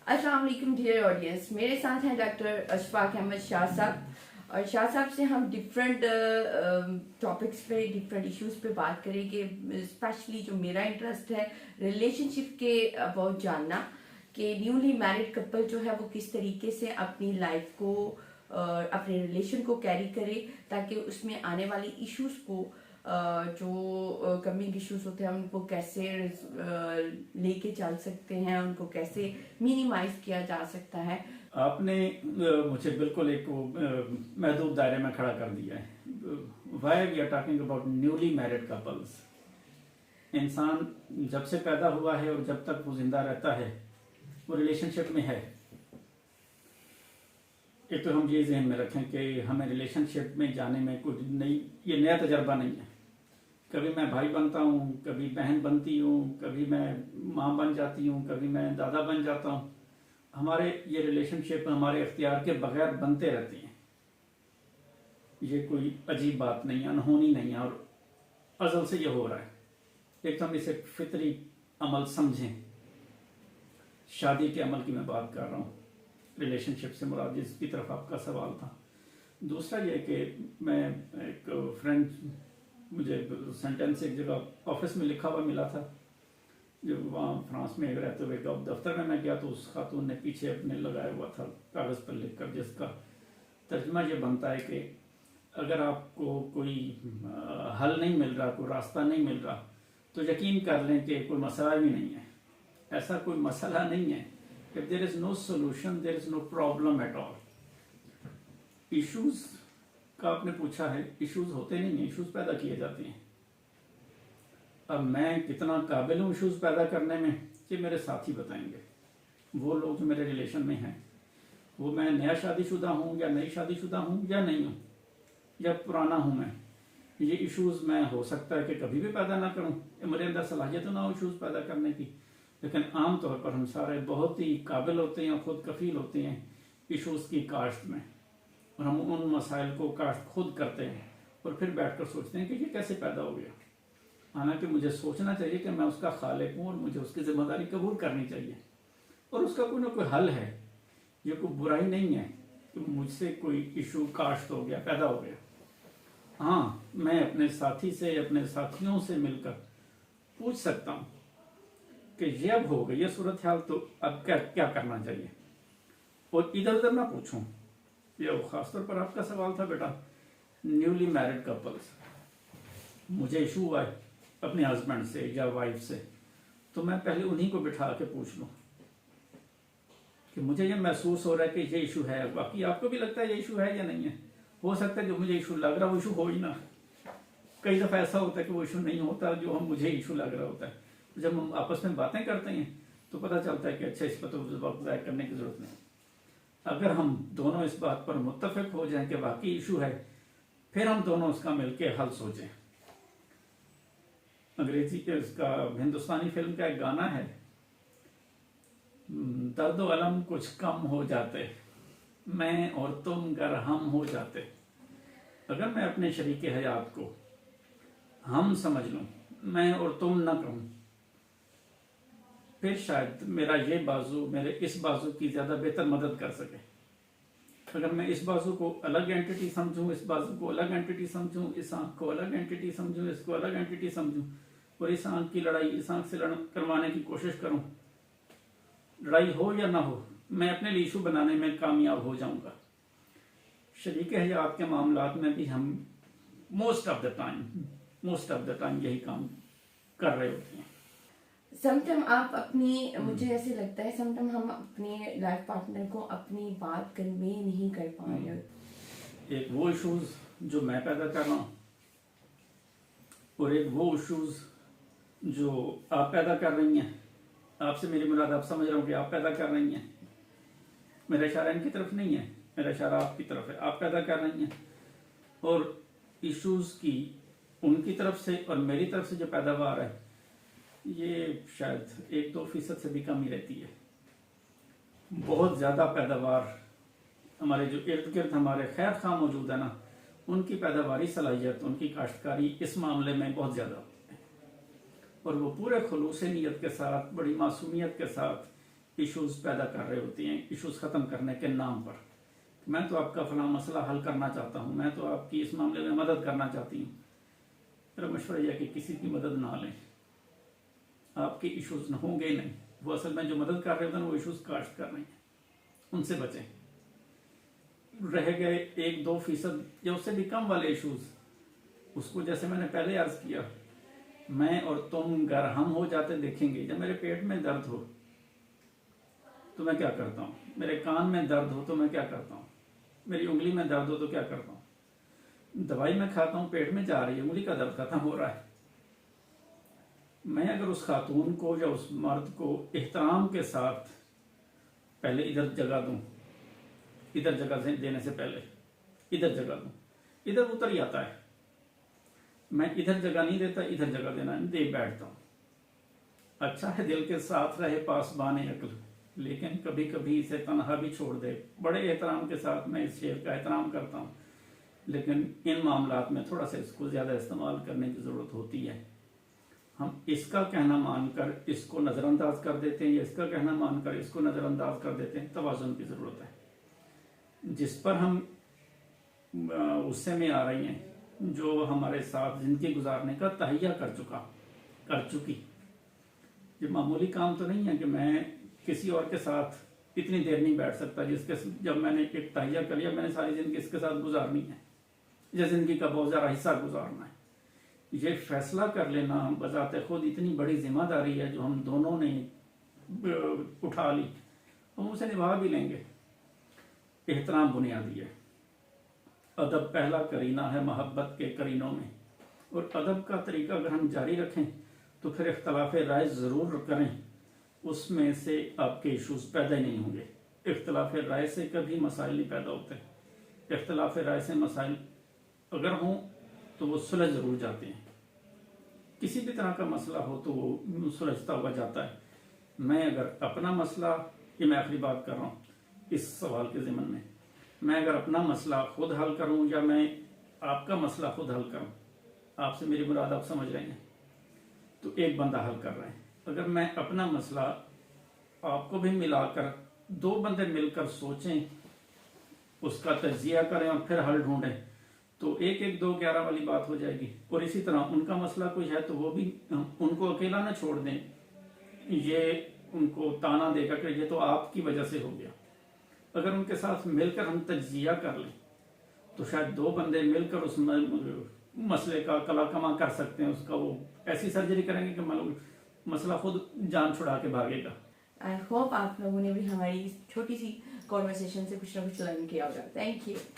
अस्सलाम वालेकुम dear audience, मेरे साथ हैं डॉक्टर अशफाक अहमद शाह साहब। और शाह साहब से हम डिफरेंट टॉपिक्स पे, डिफरेंट इश्यूज पे बात करेंगे। स्पेशली जो मेरा इंटरेस्ट है रिलेशनशिप के अबाउट जानना कि न्यूली मैरिड कपल जो है वो किस तरीके से अपनी लाइफ को अपने रिलेशन को कैरी करे, ताकि उसमें आने वाली इश्यूज को जो कमिंग इश्यूज होते हैं उनको कैसे लेके चल सकते हैं, उनको कैसे मिनिमाइज किया जा सकता है। आपने मुझे बिल्कुल एक महदूद दायरे में खड़ा कर दिया है। Why we are talking about newly married couples. इंसान जब से पैदा हुआ है और जब तक वो जिंदा रहता है वो रिलेशनशिप में है। एक तो हम ये ज़हन में रखें कि हमें रिलेशनशिप में जाने में कोई ये नया तजर्बा नहीं है। कभी मैं भाई बनता हूँ, कभी बहन बनती हूँ, कभी मैं माँ बन जाती हूँ, कभी मैं दादा बन जाता हूँ। हमारे ये रिलेशनशिप हमारे इख्तियार के बगैर बनते रहती हैं। ये कोई अजीब बात नहीं है, अनहोनी नहीं है, और अज़ल से ये हो रहा है। एक तो हम इसे फितरी अमल समझें। शादी के अमल की मैं बात कर रहा हूँ, रिलेशनशिप से मुराद जिसकी तरफ आपका सवाल था। दूसरा ये कि मैं एक फ्रेंड, मुझे सेंटेंस एक जगह ऑफिस में लिखा हुआ मिला था। जब वहाँ फ्रांस में रहते हुए दफ्तर में मैं गया तो उस खातून ने पीछे अपने लगाया हुआ था कागज़ पर लिखकर, जिसका तर्जमा ये बनता है कि अगर आपको कोई हल नहीं मिल रहा, कोई रास्ता नहीं मिल रहा, तो यकीन कर लें कि कोई मसला भी नहीं है। ऐसा कोई मसला नहीं है। If there is no solution, there is no problem at all. Issues का आपने पूछा है, इश्यूज होते नहीं हैं, इश्यूज पैदा किए जाते हैं। अब मैं कितना काबिल हूँ इश्यूज पैदा करने में, ये मेरे साथी बताएंगे। वो लोग जो मेरे रिलेशन में हैं, वो मैं नया शादीशुदा हूँ या नई शादीशुदा हूँ या नहीं हूँ या पुराना हूँ मैं, ये इश्यूज मैं हो सकता है कि कभी भी पैदा ना करूँ। मेरे अंदर सलाहियत ना हो इश्यूज पैदा करने की, लेकिन आम तौर पर हम सारे बहुत ही काबिल होते हैं और खुद कफील होते हैं इश्यूज की काश्त में, और हम उन मसाइल को काश्त खुद करते हैं और फिर बैठकर सोचते हैं कि ये कैसे पैदा हो गया। हालांकि मुझे सोचना चाहिए कि मैं उसका खालिक हूँ और मुझे उसकी जिम्मेदारी कबूल करनी चाहिए, और उसका कोई ना कोई हल है। ये कोई बुराई नहीं है कि मुझसे कोई इशू काश्त हो गया, पैदा हो गया। हाँ, मैं अपने साथी से, अपने साथियों से मिलकर पूछ सकता हूँ कि ये अब हो गई ये सूरत हाल, तो अब क्या क्या करना चाहिए। और इधर उधर ना पूछूं। ये खासतौर पर आपका सवाल था बेटा, न्यूली मैरिड कपल्स। मुझे इशू हुआ है अपने हस्बैंड से या वाइफ से, तो मैं पहले उन्हीं को बिठा के पूछ लूं कि मुझे ये महसूस हो रहा है कि ये इशू है, बाकी आपको भी लगता है ये इशू है या नहीं है। हो सकता है जो मुझे इशू लग रहा है वो इशू हो ही ना। कई दफ़ा ऐसा होता है कि वो इशू नहीं होता जो हम मुझे इशू लग रहा होता है। जब हम आपस में बातें करते हैं तो पता चलता है कि अच्छा, इस पर तो वक्त ज़ाया करने की ज़रूरत नहीं। अगर हम दोनों इस बात पर मुत्तफिक हो जाएं कि वाकई इशू है, फिर हम दोनों उसका मिलके हल सोचें। अंग्रेजी के उसका हिंदुस्तानी फिल्म का एक गाना है, दर्द व अलम कुछ कम हो जाते, मैं और तुम गर हम हो जाते। अगर मैं अपने शरीक हयात को हम समझ लूं, मैं और तुम ना कहूं, फिर शायद मेरा ये बाजू मेरे इस बाजू की ज्यादा बेहतर मदद कर सके। अगर मैं इस बाजू को अलग एंटिटी समझूं, इस बाजू को अलग एंटिटी समझूं, इस आंख को अलग एंटिटी समझूं, इसको अलग एंटिटी समझूं, और इस आंख की लड़ाई इस आंख से करवाने की कोशिश करूं, लड़ाई हो या ना हो, मैं अपने लिए इशू बनाने में कामयाब हो जाऊंगा। शरीक हयात के मामलात में भी हम मोस्ट ऑफ द टाइम यही काम कर रहे होते हैं। समटाइम आप अपनी, मुझे ऐसे लगता है समटाइम हम अपने लाइफ पार्टनर को अपनी बात कन्वे नहीं कर पा रहे। एक वो इश्यूज जो मैं पैदा कर रहा हूँ, और एक वो इश्यूज जो आप पैदा कर रही हैं। आपसे मेरी मुराद, आप समझ रहा हूँ कि आप पैदा कर रही हैं। मेरा इशारा इनकी तरफ नहीं है, मेरा इशारा आपकी तरफ है। आप पैदा कर रही हैं, और इश्यूज की उनकी तरफ से और मेरी तरफ से जो पैदावार है, ये शायद 1-2% से भी कम ही रहती है। बहुत ज़्यादा पैदावार हमारे जो इर्द गिर्द हमारे खैर खा मौजूद है ना, उनकी पैदावारी सलाहियत, उनकी काश्तकारी इस मामले में बहुत ज़्यादा होती है, और वो पूरे खुलूस नीयत के साथ, बड़ी मासूमियत के साथ इश्यूज पैदा कर रहे होती हैं, इश्यूज खत्म करने के नाम पर। मैं तो आपका फला मसला हल करना चाहता हूँ, मैं तो आपकी इस मामले में मदद करना चाहती हूँ। मेरा मशवरा यह कि किसी की मदद ना लें, आपके इश्यूज होंगे नहीं। वो असल में जो मदद कर रहे होते हैं वो इश्यूज कास्ट कर रहे हैं, उनसे बचें। रह गए 1-2% या उससे भी कम वाले इश्यूज, उसको जैसे मैंने पहले अर्ज किया, मैं और तुम अगर हम हो जाते देखेंगे। जब मेरे पेट में दर्द हो तो मैं क्या करता हूँ, मेरे कान में दर्द हो तो मैं क्या करता हूँ, मेरी उंगली में दर्द हो तो क्या करता हूँ। दवाई मैं खाता हूँ, पेट में जा रही है, उंगली का दर्द खत्म हो रहा है। मैं अगर उस खातून को या उस मर्द को एहतराम के साथ पहले इधर जगह दूं, इधर जगह देने से पहले इधर जगह दूं, इधर उतर ही आता है। मैं इधर जगह नहीं देता, इधर जगह देना दे बैठता हूँ। अच्छा है दिल के साथ रहे पासबान अक्ल, लेकिन कभी कभी इसे तनहा भी छोड़ दे। बड़े एहतराम के साथ मैं इस शेर का एहतराम करता हूँ, लेकिन इन मामलात में थोड़ा सा इसको ज्यादा इस्तेमाल करने की जरूरत होती है। हम इसका कहना मानकर इसको नजरअंदाज कर देते हैं, या इसका कहना मानकर इसको नजरअंदाज कर देते हैं। तवाज़ुन की जरूरत है। जिस पर हम गुस्से में आ रही हैं, जो हमारे साथ जिंदगी गुजारने का तहैया कर चुकी, ये मामूली काम तो नहीं है कि मैं किसी और के साथ इतनी देर नहीं बैठ सकता जिसके जब मैंने एक तहैया कर लिया, मैंने सारी जिंदगी इसके साथ गुजारनी है, या जिंदगी का बहुत ज़्यादा हिस्सा गुजारना है। ये फैसला कर लेना बजाते खुद इतनी बड़ी जिम्मेदारी है जो हम दोनों ने उठा ली, हम उसे निभा भी लेंगे। एहतराम बुनियादी है। अदब पहला करीना है मोहब्बत के करीनों में, और अदब का तरीका अगर हम जारी रखें तो फिर इख्तलाफ राय ज़रूर करें, उसमें से आपके इश्यूज पैदा ही नहीं होंगे। इख्तलाफ राय से कभी मसाइल नहीं पैदा होते। इख्तलाफ राय से मसाइल अगर हों तो वो सुलझ जरूर जाते हैं। किसी भी तरह का मसला हो तो वो सुलझता हुआ जाता है। मैं अगर अपना मसला, ये मैं आखिरी बात कर रहा हूँ इस सवाल के ज़िम्मन में, मैं अगर अपना मसला खुद हल करूँ या मैं आपका मसला खुद हल करूँ, आपसे मेरी मुराद आप समझ रहे हैं, तो एक बंदा हल कर रहा है। अगर मैं अपना मसला आपको भी मिलाकर 2 बंदे मिलकर सोचें, उसका तज्जिया करें और फिर हल ढूंढें, तो 1-1-2-11 वाली बात हो जाएगी। और इसी तरह उनका मसला कोई है तो वो भी उनको अकेला ना छोड़ दें, ये उनको ताना देगा कि ये तो आपकी वजह से हो गया। अगर उनके साथ मिलकर हम तज्जिया कर लें तो शायद 2 बंदे मिलकर उस मसले का कला कमा कर सकते हैं। उसका वो ऐसी सर्जरी करेंगे कि मसला खुद जान छुड़ा के भागेगा। आई होप आप लोगों ने भी हमारी इस छोटी सी कॉन्वर्सेशन से कुछ ना कुछ लर्न किया होगा। Thank you.